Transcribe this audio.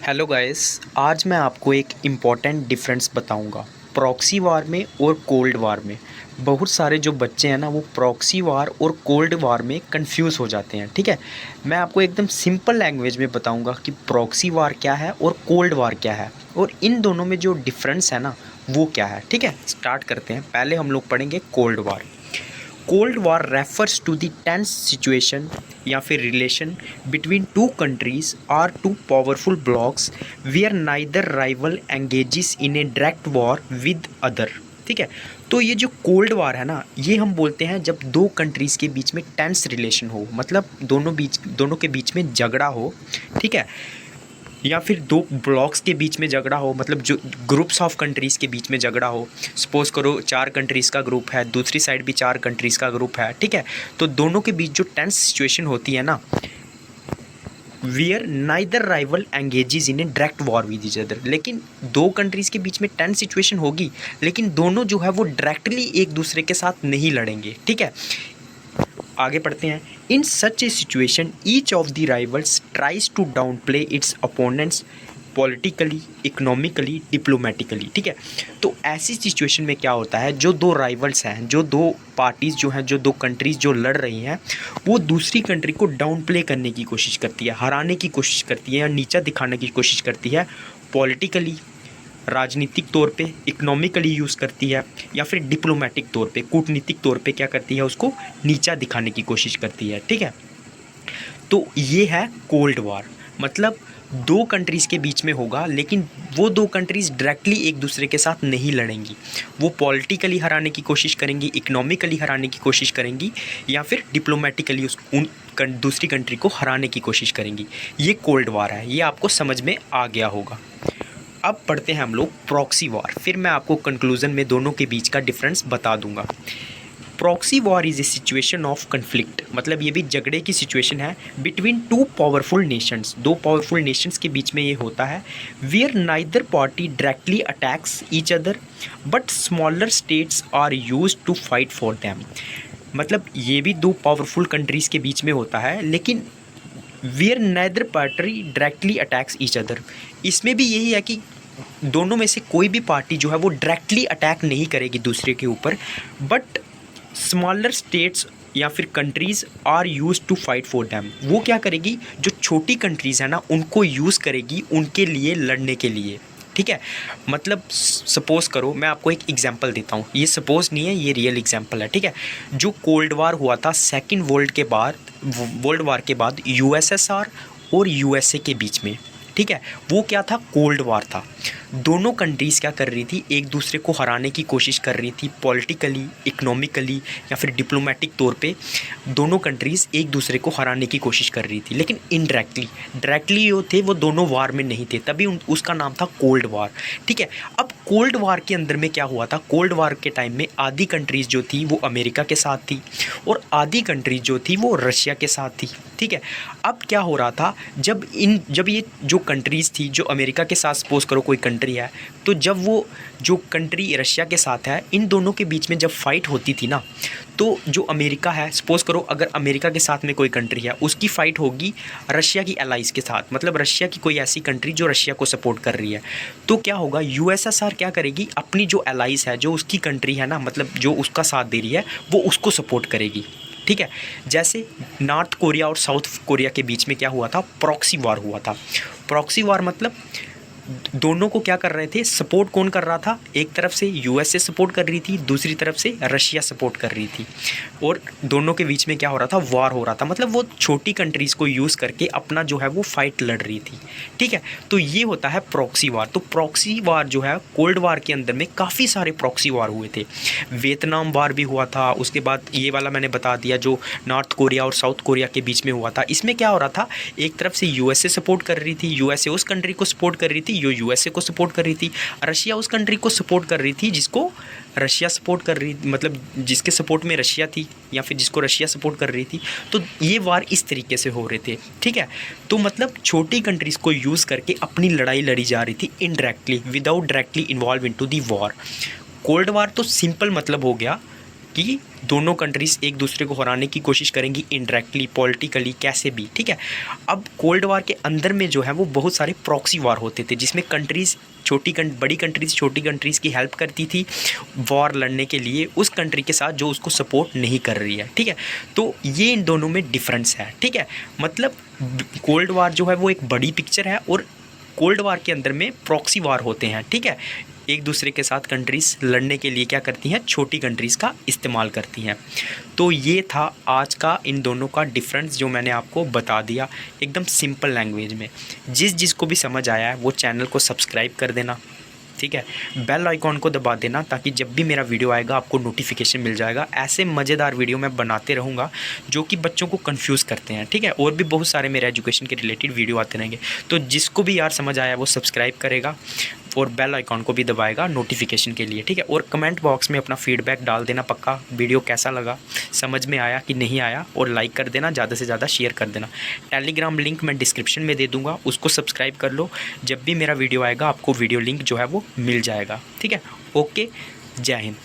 Hello guys. आज मैं आपको एक इम्पॉर्टेंट डिफरेंस बताऊंगा प्रॉक्सी वार में और कोल्ड वार में। बहुत सारे जो बच्चे हैं ना वो प्रॉक्सी वार और कोल्ड वार में कंफ्यूज हो जाते हैं। ठीक है, मैं आपको एकदम सिंपल लैंग्वेज में बताऊंगा कि प्रॉक्सी वार क्या है और कोल्ड वार क्या है और इन दोनों में जो डिफरेंस है ना वो क्या है। ठीक है, स्टार्ट करते हैं। पहले हम लोग पढ़ेंगे cold war. Cold war refers to the tense situation या फिर रिलेशन बिटवीन टू कंट्रीज और two powerful blocks where neither rival engages in a direct war with other. ठीक है, तो ये जो कोल्ड वार है ना ये हम बोलते हैं जब दो कंट्रीज़ के बीच में टेंस रिलेशन हो, मतलब दोनों के बीच में झगड़ा हो। ठीक है, या फिर दो ब्लॉक्स के बीच में झगड़ा हो, मतलब जो ग्रुप्स ऑफ कंट्रीज़ के बीच में झगड़ा हो। सपोज़ करो 4 कंट्रीज़ का ग्रुप है, दूसरी साइड भी 4 कंट्रीज़ का ग्रुप है। ठीक है, तो दोनों के बीच जो टेंस सिचुएशन होती है ना, wear neither rival engages in a direct war with each other. लेकिन दो कंट्रीज़ के बीच में टेंस सिचुएशन होगी लेकिन दोनों जो है वो डायरेक्टली एक दूसरे के साथ नहीं लड़ेंगे। ठीक है, आगे पढ़ते हैं। In such a situation each of the rivals tries to downplay its opponents politically, economically, diplomatically. ठीक है, तो ऐसी सिचुएशन में क्या होता है, जो दो राइवल्स हैं, जो दो पार्टीज़ जो हैं, जो दो कंट्रीज़ जो लड़ रही हैं, वो दूसरी कंट्री को डाउन प्ले करने की कोशिश करती है, हराने की कोशिश करती है या नीचा दिखाने की कोशिश करती है। पॉलिटिकली, राजनीतिक तौर पे, इकोनॉमिकली यूज़ करती है, या फिर डिप्लोमेटिक तौर पे, कूटनीतिक तौर पे क्या करती है, उसको नीचा दिखाने की कोशिश करती है। ठीक है, तो ये है कोल्ड वार। मतलब दो कंट्रीज़ के बीच में होगा लेकिन वो दो कंट्रीज़ डायरेक्टली एक दूसरे के साथ नहीं लड़ेंगी। वो पॉलिटिकली हराने की कोशिश करेंगी, इकोनॉमिकली हराने की कोशिश करेंगी, या फिर डिप्लोमेटिकली दूसरी कंट्री को हराने की कोशिश करेंगी। ये कोल्ड वार है, ये आपको समझ में आ गया होगा। अब पढ़ते हैं हम लोग प्रॉक्सी वॉर, फिर मैं आपको कंक्लूजन में दोनों के बीच का डिफरेंस बता दूंगा। Proxy war is a situation of conflict, मतलब ये भी झगड़े की सिचुएशन है बिटवीन टू पावरफुल नेशंस, दो पावरफुल नेशंस के बीच में ये होता है। Where neither party directly attacks each other but smaller states are used to fight for them. मतलब ये भी दो पावरफुल कंट्रीज़ के बीच में होता है लेकिन wear neither party directly attacks each other, इसमें भी यही है कि दोनों में से कोई भी पार्टी जो है वो डायरेक्टली अटैक नहीं करेगी दूसरे के ऊपर, बट स्मॉलर स्टेट्स या फिर countries are use to fight for them. वो क्या करेगी, जो छोटी कंट्रीज़ है ना उनको यूज़ करेगी उनके लिए लड़ने के लिए। ठीक है, मतलब सपोज़ करो, मैं आपको एक एग्जांपल देता हूँ, ये सपोज़ नहीं है, ये रियल एग्जांपल है। ठीक है, जो कोल्ड वार हुआ था सेकेंड वर्ल्ड वार के बाद यूएसएसआर और यूएसए के बीच में। ठीक है, वो क्या था, कोल्ड वार था। दोनों कंट्रीज़ क्या कर रही थी, एक दूसरे को हराने की कोशिश कर रही थी, पॉलिटिकली, इकोनॉमिकली या फिर डिप्लोमेटिक तौर पे दोनों कंट्रीज़ एक दूसरे को हराने की कोशिश कर रही थी, लेकिन डायरेक्टली जो थे वो दोनों वार में नहीं थे, तभी उसका नाम था कोल्ड वार। ठीक है, अब कोल्ड वार के अंदर में क्या हुआ था, कोल्ड वार के टाइम में आधी कंट्रीज़ जो थी वो अमेरिका के साथ थी और आधी कंट्रीज़ जो थी वो रशिया के साथ थी। ठीक है, अब क्या हो रहा था, जब ये जो कंट्रीज़ थी, जो अमेरिका के साथ सपोज़ करो कोई कंट्री है, तो जब वो जो कंट्री रशिया के साथ है, इन दोनों के बीच में जब फाइट होती थी ना, तो जो अमेरिका है, सपोज़ करो अगर अमेरिका के साथ में कोई कंट्री है, उसकी फ़ाइट होगी रशिया की एलाइज़ के साथ, मतलब रशिया की कोई ऐसी कंट्री जो रशिया को सपोर्ट कर रही है, तो क्या होगा, यूएसएसआर क्या करेगी, अपनी जो एलाइज़ है, जो उसकी कंट्री है ना, मतलब जो उसका साथ दे रही है, वो उसको सपोर्ट करेगी। ठीक है, जैसे नॉर्थ कोरिया और साउथ कोरिया के बीच में क्या हुआ था, प्रॉक्सी वार हुआ था। प्रॉक्सी वार मतलब दोनों को क्या कर रहे थे, सपोर्ट कौन कर रहा था, एक तरफ से यूएसए सपोर्ट कर रही थी, दूसरी तरफ से रशिया सपोर्ट कर रही थी, और दोनों के बीच में क्या हो रहा था, वार हो रहा था। मतलब वो छोटी कंट्रीज़ को यूज़ करके अपना जो है वो फाइट लड़ रही थी। ठीक है, तो ये होता है प्रॉक्सी वार। तो प्रॉक्सी वार जो है, कोल्ड वार के अंदर में काफ़ी सारे प्रॉक्सी वार हुए थे। वियतनाम वार भी हुआ था, उसके बाद ये वाला मैंने बता दिया जो नॉर्थ कोरिया और साउथ कोरिया के बीच में हुआ था। इसमें क्या हो रहा था, एक तरफ से यूएसए सपोर्ट कर रही थी, यूएसए उस कंट्री को सपोर्ट कर रही थी, यूएसए को सपोर्ट कर रही थी, रशिया उस कंट्री को सपोर्ट कर रही थी जिसको रशिया सपोर्ट कर रही, मतलब जिसके सपोर्ट में रशिया थी या फिर जिसको रशिया सपोर्ट कर रही थी। तो ये वार इस तरीके से हो रहे थे। ठीक है, तो मतलब छोटी कंट्रीज़ को यूज़ करके अपनी लड़ाई लड़ी जा रही थी indirectly, without directly involve into the war. Cold war तो सिंपल मतलब हो गया कि दोनों कंट्रीज़ एक दूसरे को हराने की कोशिश करेंगी इनडायरेक्टली, पॉलिटिकली, कैसे भी, ठीक है। अब कोल्ड वार के अंदर में जो है वो बहुत सारे प्रॉक्सी वार होते थे, जिसमें कंट्रीज़ बड़ी कंट्रीज़ छोटी कंट्रीज़ की हेल्प करती थी वॉर लड़ने के लिए उस कंट्री के साथ जो उसको सपोर्ट नहीं कर रही है, ठीक है। तो ये इन दोनों में डिफरेंस है, ठीक है। मतलब कोल्ड वार जो है वो एक बड़ी पिक्चर है और कोल्ड वार के अंदर में प्रॉक्सी वार होते हैं, ठीक है। एक दूसरे के साथ कंट्रीज़ लड़ने के लिए क्या करती हैं, छोटी कंट्रीज़ का इस्तेमाल करती हैं। तो ये था आज का इन दोनों का डिफरेंस जो मैंने आपको बता दिया एकदम सिंपल लैंग्वेज में। जिसको भी समझ आया है वो चैनल को सब्सक्राइब कर देना, ठीक है। बेल आइकॉन को दबा देना ताकि जब भी मेरा वीडियो आएगा आपको नोटिफिकेशन मिल जाएगा। ऐसे मज़ेदार वीडियो मैं बनाते रहूँगा जो कि बच्चों को कंफ्यूज करते हैं, ठीक है। और भी बहुत सारे मेरे एजुकेशन के रिलेटेड वीडियो आते रहेंगे। तो जिसको भी यार समझ आया वो सब्सक्राइब करेगा और बेल आइकॉन को भी दबाएगा नोटिफिकेशन के लिए, ठीक है। और कमेंट बॉक्स में अपना फीडबैक डाल देना पक्का, वीडियो कैसा लगा, समझ में आया कि नहीं आया, और लाइक कर देना, ज़्यादा से ज़्यादा शेयर कर देना। टेलीग्राम लिंक मैं डिस्क्रिप्शन में दे दूँगा, उसको सब्सक्राइब कर लो। जब भी मेरा वीडियो आएगा आपको वीडियो लिंक जो है वो मिल जाएगा, ठीक है। ओके, जय हिंद।